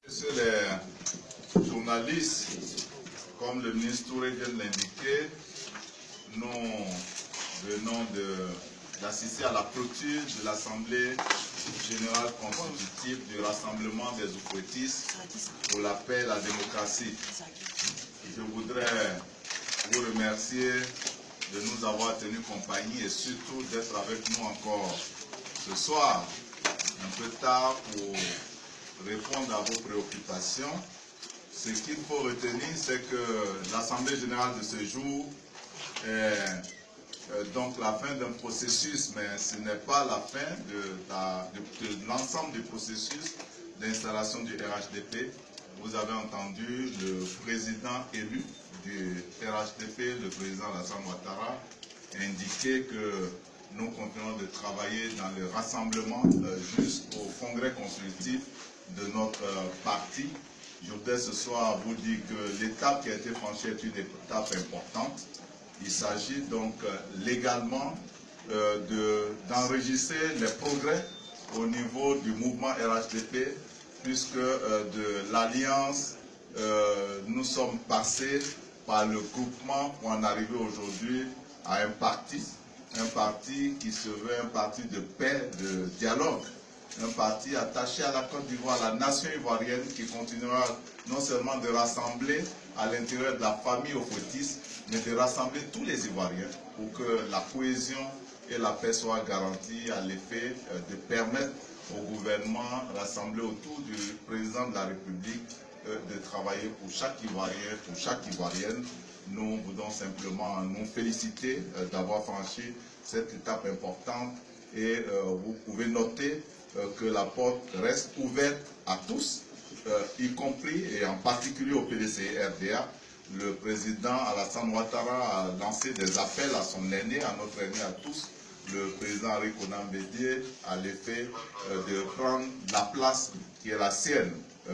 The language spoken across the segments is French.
Sur les journalistes, comme le ministre Touré vient de l'indiquer, nous venons d'assister à la clôture de l'Assemblée générale constitutive du Rassemblement des Oufouettistes pour la paix et la démocratie. Je voudrais vous remercier de nous avoir tenu compagnie et surtout d'être avec nous encore ce soir, un peu tard, pour répondre à vos préoccupations. Ce qu'il faut retenir, c'est que l'Assemblée générale de ce jour est donc la fin d'un processus, mais ce n'est pas la fin de l'ensemble du processus d'installation du RHDP. Vous avez entendu le président élu du RHDP, le président Alassane Ouattara, indiquer que nous continuons de travailler dans le rassemblement jusqu'au congrès constitutif de notre parti. Je voudrais ce soir vous dire que l'étape qui a été franchie est une étape importante. Il s'agit donc légalement d'enregistrer les progrès au niveau du mouvement RHDP, puisque de l'Alliance, nous sommes passés par le groupement pour en arriver aujourd'hui à un parti qui se veut un parti de paix, de dialogue, un parti attaché à la Côte d'Ivoire, la nation ivoirienne, qui continuera non seulement de rassembler à l'intérieur de la famille oufouettiste, mais de rassembler tous les Ivoiriens pour que la cohésion et la paix soient garanties, à l'effet de permettre au gouvernement rassemblé autour du président de la République de travailler pour chaque Ivoirien, pour chaque Ivoirienne. Nous voulons simplement nous féliciter d'avoir franchi cette étape importante et vous pouvez noter que la porte reste ouverte à tous, y compris et en particulier au PDC-RDA. Le président Alassane Ouattara a lancé des appels à son aîné, à notre aîné à tous, le président Henri Konan Bédié, à l'effet de prendre la place qui est la sienne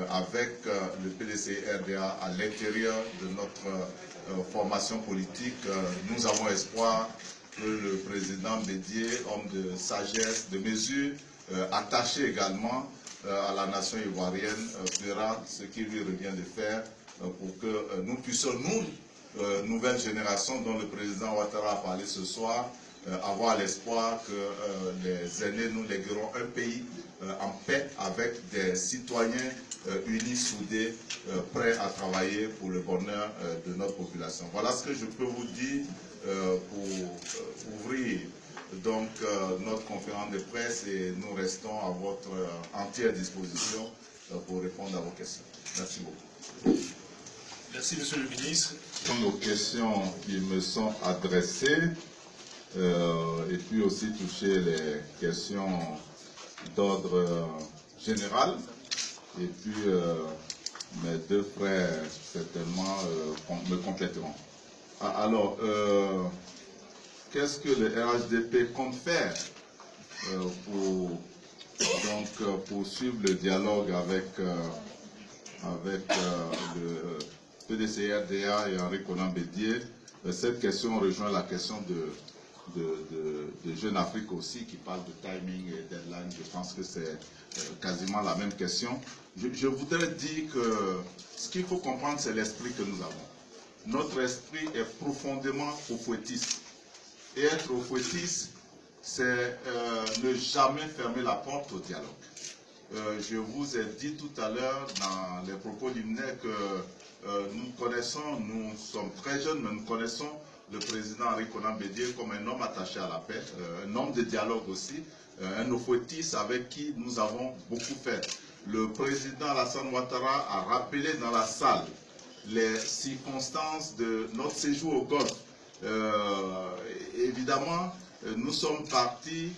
avec le PDC-RDA à l'intérieur de notre formation politique. Nous avons espoir que le président Bédié, homme de sagesse, de mesure, attaché également à la nation ivoirienne, fera ce qu'il lui revient de faire pour que nous puissions, nous, nouvelle génération dont le président Ouattara a parlé ce soir, avoir l'espoir que les aînés nous légueront un pays en paix avec des citoyens unis, soudés, prêts à travailler pour le bonheur de notre population. Voilà ce que je peux vous dire pour ouvrir donc notre conférence de presse, et nous restons à votre entière disposition pour répondre à vos questions. Merci beaucoup. Merci, Monsieur le ministre. Aux questions qui me sont adressées et puis aussi toucher les questions d'ordre général. Et puis mes deux frères certainement me compléteront. Alors, qu'est-ce que le RHDP compte faire pour poursuivre le dialogue avec le PDC-RDA et Henri Konan Bédié? Cette question rejoint la question de Jeune Afrique aussi, qui parle de timing et deadline. Je pense que c'est quasiment la même question. Je voudrais dire que ce qu'il faut comprendre, c'est l'esprit que nous avons. Notre esprit est profondément oufouettiste. Et être oufouettiste, c'est ne jamais fermer la porte au dialogue. Je vous ai dit tout à l'heure dans les propos liminaires que nous sommes très jeunes, mais nous connaissons le président Henri Konan Bédié comme un homme attaché à la paix, un homme de dialogue aussi, un oufouettiste avec qui nous avons beaucoup fait. Le président Alassane Ouattara a rappelé dans la salle les circonstances de notre séjour au Golfe. Évidemment, nous sommes partis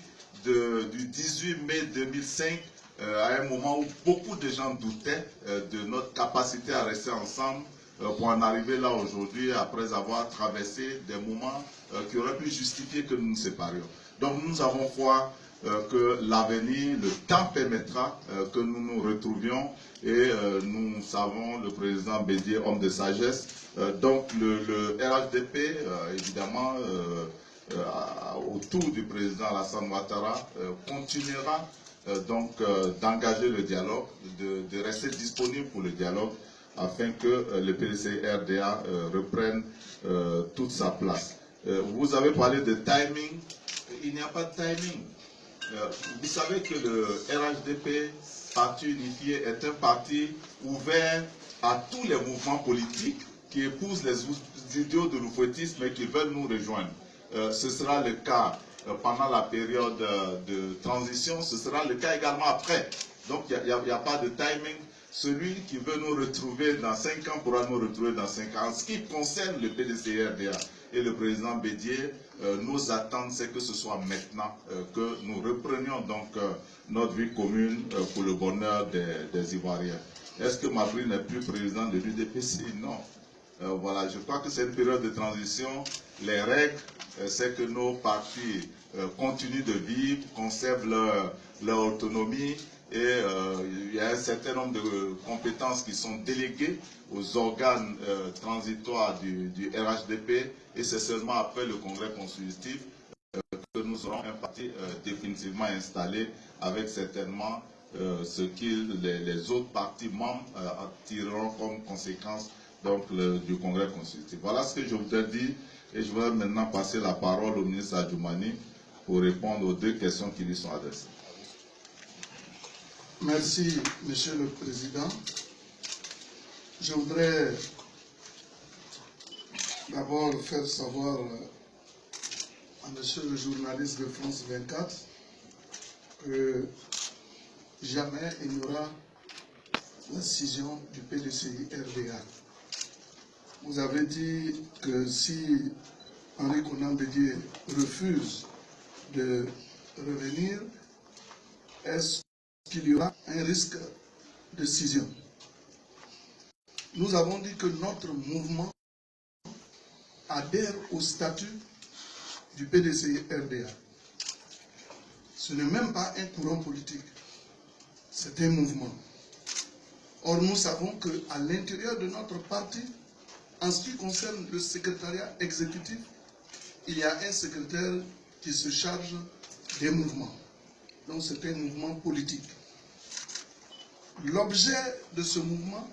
du 18 mai 2005 à un moment où beaucoup de gens doutaient de notre capacité à rester ensemble pour en arriver là aujourd'hui, après avoir traversé des moments qui auraient pu justifier que nous nous séparions. Donc nous avons foi que l'avenir, le temps permettra que nous nous retrouvions, et nous savons le président Bédié, homme de sagesse. Donc le RHDP, évidemment, autour du président Alassane Ouattara, continuera d'engager le dialogue, de rester disponible pour le dialogue, afin que le PDCI-RDA reprenne toute sa place. Vous avez parlé de timing. Il n'y a pas de timing. Vous savez que le RHDP, Parti unifié, est un parti ouvert à tous les mouvements politiques qui épousent les idéaux de l'oufouettisme et qui veulent nous rejoindre. Ce sera le cas pendant la période de transition, ce sera le cas également après. Donc il n'y a pas de timing. Celui qui veut nous retrouver dans 5 ans pourra nous retrouver dans 5 ans. En ce qui concerne le PDCI-RDA et le président Bédié, nos attentes, c'est que ce soit maintenant que nous reprenions donc notre vie commune pour le bonheur des Ivoiriens. Est-ce que Mabry n'est plus président de l'UDPC? Non. Voilà, je crois que c'est une période de transition. Les règles, c'est que nos partis continuent de vivre, conservent leur autonomie, et il y a un certain nombre de compétences qui sont déléguées aux organes transitoires du RHDP, et c'est seulement après le congrès constitutif que nous aurons un parti définitivement installé, avec certainement ce que les autres partis membres tireront comme conséquence donc, du congrès constitutif. Voilà ce que je voudrais dire, et je voudrais maintenant passer la parole au ministre Adjoumani pour répondre aux 2 questions qui lui sont adressées. Merci, Monsieur le Président. Je voudrais d'abord faire savoir à Monsieur le journaliste de France 24 que jamais il n'y aura la scission du PDCI-RDA. Vous avez dit que si Henri Konan Bédié refuse de revenir, est-ce qu'il y aura un risque de scission? Nous avons dit que notre mouvement adhère au statut du PDCI-RDA. Ce n'est même pas un courant politique, c'est un mouvement. Or, nous savons qu'à l'intérieur de notre parti, en ce qui concerne le secrétariat exécutif, il y a un secrétaire qui se charge des mouvements. Donc c'est un mouvement politique. L'objet de ce mouvement,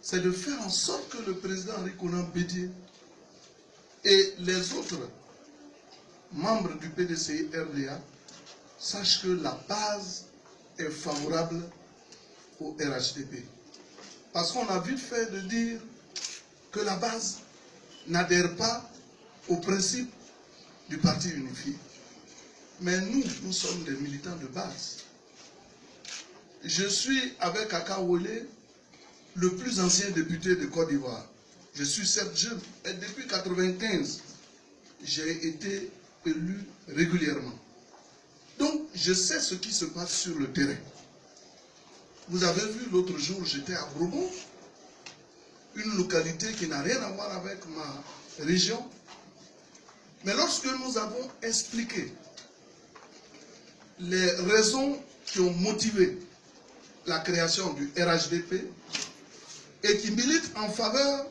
c'est de faire en sorte que le président Henri Konan Bédié et les autres membres du PDCI-RDA sachent que la base est favorable au RHDP. Parce qu'on a vite fait de dire que la base n'adhère pas au principe du parti unifié. Mais nous sommes des militants de base. Je suis, avec Aka Wole, le plus ancien député de Côte d'Ivoire. Je suis certes jeune, et depuis 1995, j'ai été élu régulièrement. Donc, je sais ce qui se passe sur le terrain. Vous avez vu, l'autre jour, j'étais à Bourbon, une localité qui n'a rien à voir avec ma région. Mais lorsque nous avons expliqué les raisons qui ont motivé la création du RHDP et qui militent en faveur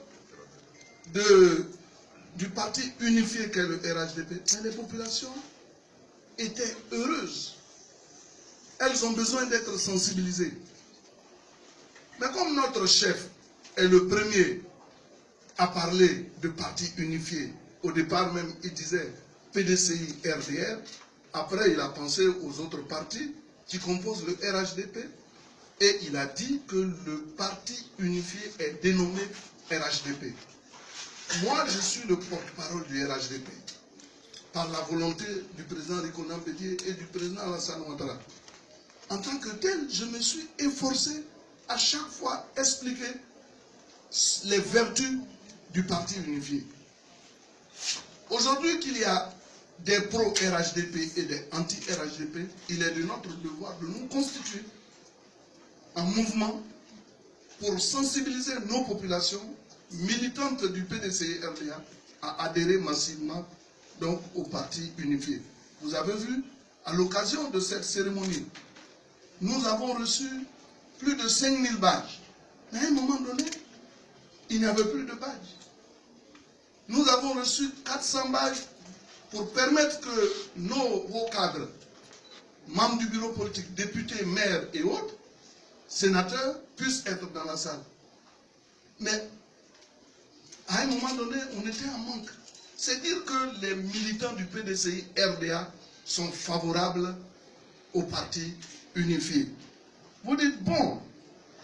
du parti unifié qu'est le RHDP, mais les populations étaient heureuses. Elles ont besoin d'être sensibilisées. Mais comme notre chef est le premier à parler de parti unifié, au départ même il disait PDCI, RDR, après il a pensé aux autres partis qui composent le RHDP, et il a dit que le parti unifié est dénommé RHDP. Moi, je suis le porte-parole du RHDP, par la volonté du président Henri Konan Bédié et du président Alassane Ouattara. En tant que tel, je me suis efforcé à chaque fois expliquer les vertus du parti unifié. Aujourd'hui qu'il y a des pro-RHDP et des anti-RHDP, il est de notre devoir de nous constituer un mouvement pour sensibiliser nos populations militantes du PDCI-RDA à adhérer massivement donc au parti unifié. Vous avez vu, à l'occasion de cette cérémonie, nous avons reçu plus de 5000 badges. Mais à un moment donné, il n'y avait plus de badges. Nous avons reçu 400 badges pour permettre que nos hauts cadres, membres du bureau politique, députés, maires et autres, sénateurs, puissent être dans la salle. Mais à un moment donné, on était en manque. C'est dire que les militants du PDCI RDA sont favorables au parti unifié. Vous dites, bon,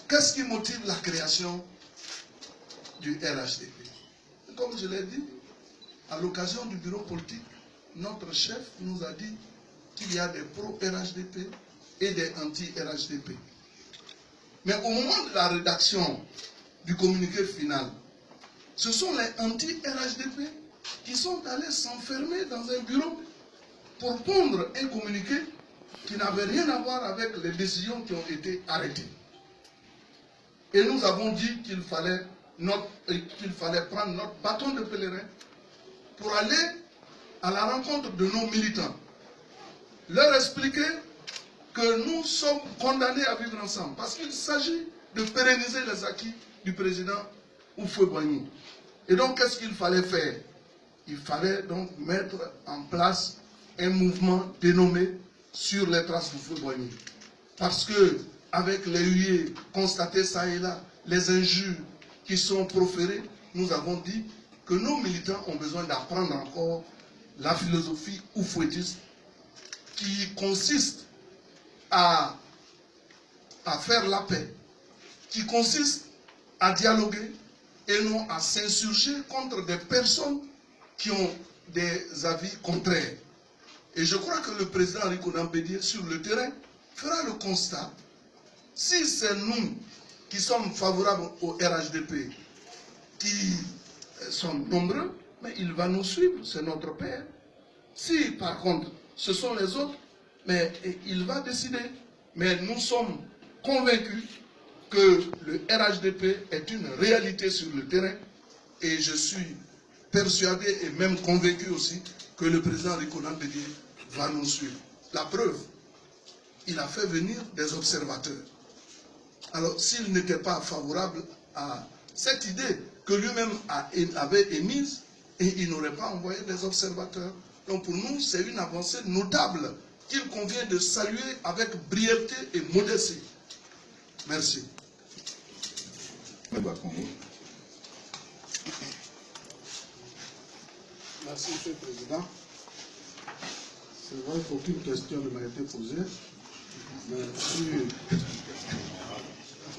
qu'est-ce qui motive la création du RHDP? Comme je l'ai dit, à l'occasion du bureau politique, notre chef nous a dit qu'il y a des pro-RHDP et des anti-RHDP. Mais au moment de la rédaction du communiqué final, ce sont les anti-RHDP qui sont allés s'enfermer dans un bureau pour pondre un communiqué qui n'avait rien à voir avec les décisions qui ont été arrêtées. Et nous avons dit qu'il fallait prendre notre bâton de pèlerin pour aller à la rencontre de nos militants, leur expliquer que nous sommes condamnés à vivre ensemble, parce qu'il s'agit de pérenniser les acquis du président Houphouët-Boigny. Et donc, qu'est-ce qu'il fallait faire? Il fallait donc mettre en place un mouvement dénommé Sur les traces d'Houphouët-Boigny. Parce que, avec les huées constatées ça et là, les injures qui sont proférées, nous avons dit que nos militants ont besoin d'apprendre encore la philosophie houphouëtiste qui consiste à faire la paix, qui consiste à dialoguer et non à s'insurger contre des personnes qui ont des avis contraires. Et je crois que le président Henri Konan Bédié, sur le terrain, fera le constat. Si c'est nous qui sommes favorables au RHDP, qui sont nombreux, mais il va nous suivre, c'est notre père. Si par contre ce sont les autres, mais il va décider. Mais nous sommes convaincus que le RHDP est une réalité sur le terrain et je suis persuadé et même convaincu aussi que le président Henri Konan Bédié va nous suivre. La preuve, il a fait venir des observateurs. Alors s'il n'était pas favorable à cette idée que lui-même avait émise, et il n'aurait pas envoyé des observateurs. Donc pour nous, c'est une avancée notable qu'il convient de saluer avec brièveté et modestie. Merci. Merci, Monsieur le Président. C'est vrai qu'aucune question ne m'a été posée, mais sur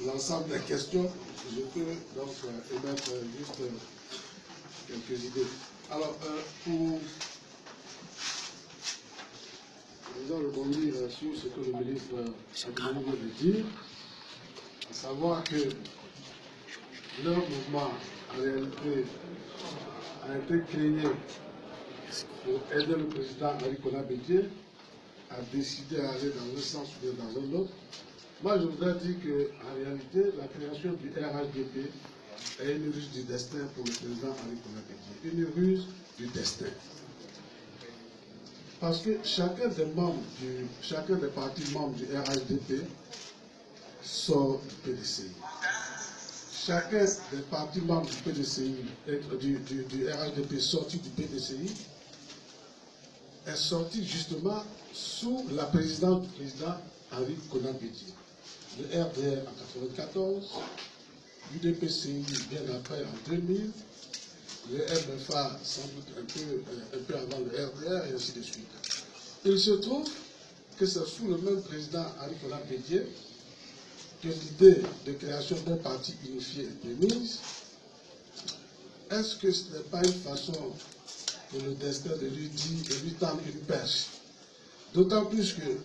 l'ensemble des questions, je peux donc émettre juste quelques idées. Alors, pour rebondir sur ce que le ministre a venu de dire, à savoir que leur mouvement, en réalité, a été créé pour aider le président Henri Konan Bédié à décider à aller dans un sens ou dans un autre. Moi, je voudrais dire qu'en réalité, la création du RHDP est une ruse du destin pour le président Henri Konan Bédié. Une ruse du destin. Parce que chacun des partis membres du RHDP sort du PDCI. Chacun des partis membres du PDCI, du RHDP sorti du PDCI, est sorti justement sous la présidence du président Henri Konan Bédié. Le RDR en 1994, l'UDPCI bien après en 2000, le MFA sans doute un peu avant le RDR et ainsi de suite. Il se trouve que c'est sous le même président Henri Konan Bédié que l'idée de création d'un parti unifié est mise. Est-ce que ce n'est pas une façon pour le destin de lui tendre une perche? D'autant plus que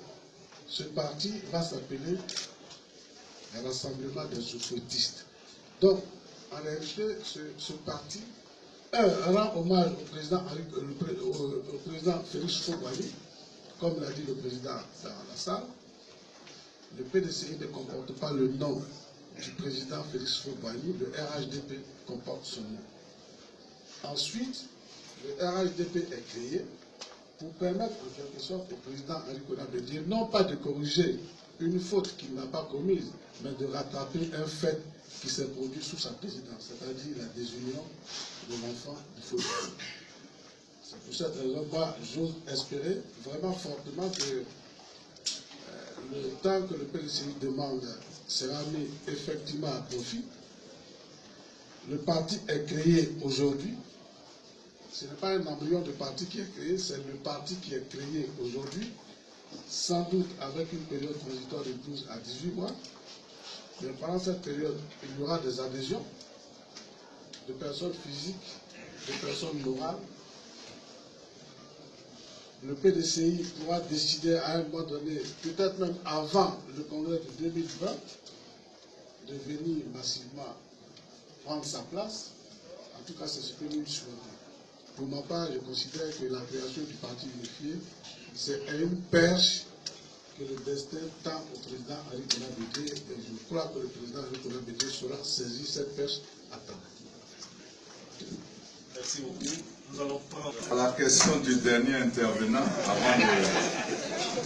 ce parti va s'appeler le Rassemblement des Houphouëtistes. Donc, en réalité, ce parti rend hommage au président Félix Houphouët-Boigny, comme l'a dit le président dans la salle. Le PDCI ne comporte pas le nom du président Félix Houphouët-Boigny, le RHDP comporte son nom. Ensuite, le RHDP est créé pour permettre en quelque sorte au président Henri Konan Bédié non pas de corriger une faute qu'il n'a pas commise, mais de rattraper un fait qui s'est produit sous sa présidence, c'est-à-dire la désunion de l'enfant du feu. C'est pour cette raison, moi, j'ose espérer vraiment fortement que le temps que le PDCI demande sera mis effectivement à profit. Le parti est créé aujourd'hui. Ce n'est pas un embryon de parti qui est créé, c'est le parti qui est créé aujourd'hui, sans doute avec une période transitoire de 12 à 18 mois. Mais pendant cette période, il y aura des adhésions de personnes physiques, de personnes morales. Le PDCI pourra décider à un moment donné, peut-être même avant le congrès de 2020, de venir massivement prendre sa place. En tout cas, c'est ce que nous souhaitons. Pour ma part, je considère que la création du parti unifié, c'est une perche que le destin tend au président Henri Konan Bédié, et je crois que le président Henri Konan Bédié saura saisir cette perche à temps. Merci beaucoup. Nous allons prendre... À la question du dernier intervenant,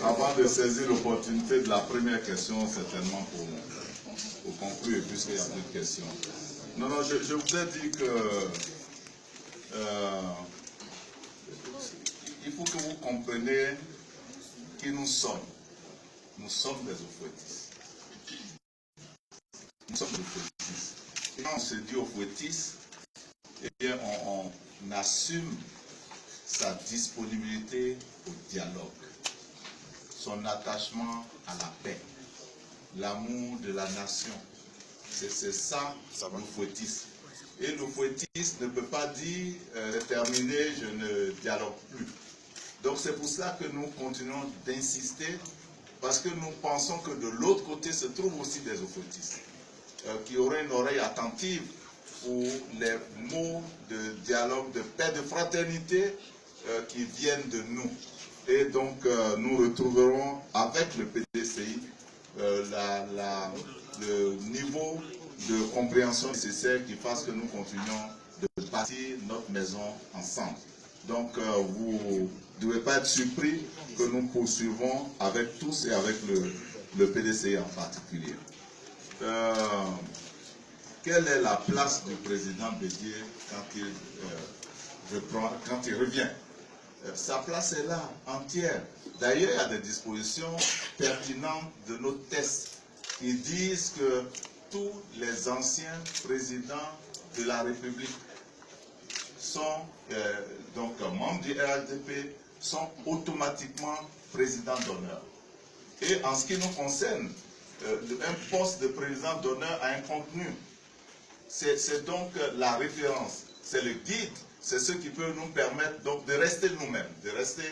avant de saisir l'opportunité de la première question, certainement pour conclure, puisqu'il y a plus de questions. Non, je vous ai dit que il faut que vous compreniez qui nous sommes. Nous sommes des Ofuetis. Nous sommes des Ofuetis. Et quand on se dit Ofuetis, eh bien, on assume sa disponibilité au dialogue, son attachement à la paix, l'amour de la nation. C'est ça, l'Ofuetis. Et l'Ofuetis ne peut pas dire terminé, je ne dialogue plus. Donc c'est pour cela que nous continuons d'insister, parce que nous pensons que de l'autre côté se trouvent aussi des Ofuetis, qui auraient une oreille attentive pour les mots de dialogue, de paix, de fraternité qui viennent de nous. Et donc nous retrouverons avec le PDCI le niveau de compréhension nécessaire qui fasse que nous continuons de bâtir notre maison ensemble. Donc vous ne devez pas être surpris que nous poursuivons avec tous et avec le PDCI en particulier. Quelle est la place du président Bédié quand il revient? Sa place est là, entière. D'ailleurs, il y a des dispositions pertinentes de nos tests qui disent que tous les anciens présidents de la République sont donc membres du RHDP, sont automatiquement présidents d'honneur. Et en ce qui nous concerne, un poste de président d'honneur a un contenu. C'est donc la référence, c'est le guide, c'est ce qui peut nous permettre donc de rester nous-mêmes, de rester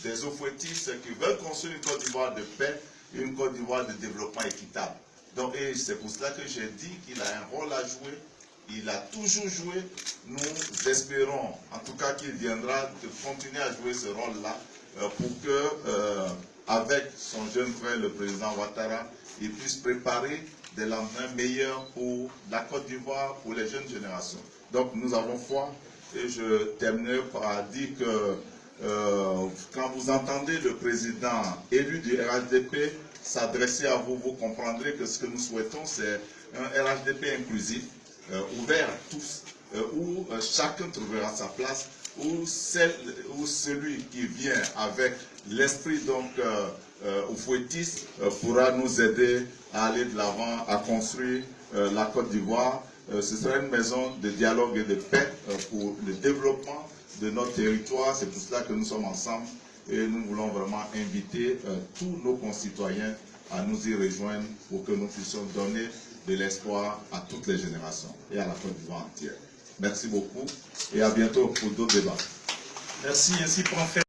des Ofuetis qui veulent construire une Côte d'Ivoire de paix, une Côte d'Ivoire de développement équitable. Donc, c'est pour cela que j'ai dit qu'il a un rôle à jouer, il a toujours joué, nous espérons en tout cas qu'il viendra de continuer à jouer ce rôle-là pour que, avec son jeune frère, le président Ouattara, il puisse préparer des lendemains meilleurs pour la Côte d'Ivoire, pour les jeunes générations. Donc nous avons foi, et je terminerai par dire que quand vous entendez le président élu du RHDP s'adresser à vous, vous comprendrez que ce que nous souhaitons, c'est un RHDP inclusif, ouvert à tous, où chacun trouvera sa place, où celui qui vient avec l'esprit donc Ofuetis pourra nous aider à aller de l'avant, à construire la Côte d'Ivoire. Ce sera une maison de dialogue et de paix pour le développement de notre territoire. C'est pour cela que nous sommes ensemble et nous voulons vraiment inviter tous nos concitoyens à nous y rejoindre pour que nous puissions donner de l'espoir à toutes les générations et à la Côte d'Ivoire entière. Merci beaucoup et à bientôt pour d'autres débats. Merci, ainsi pour en faire.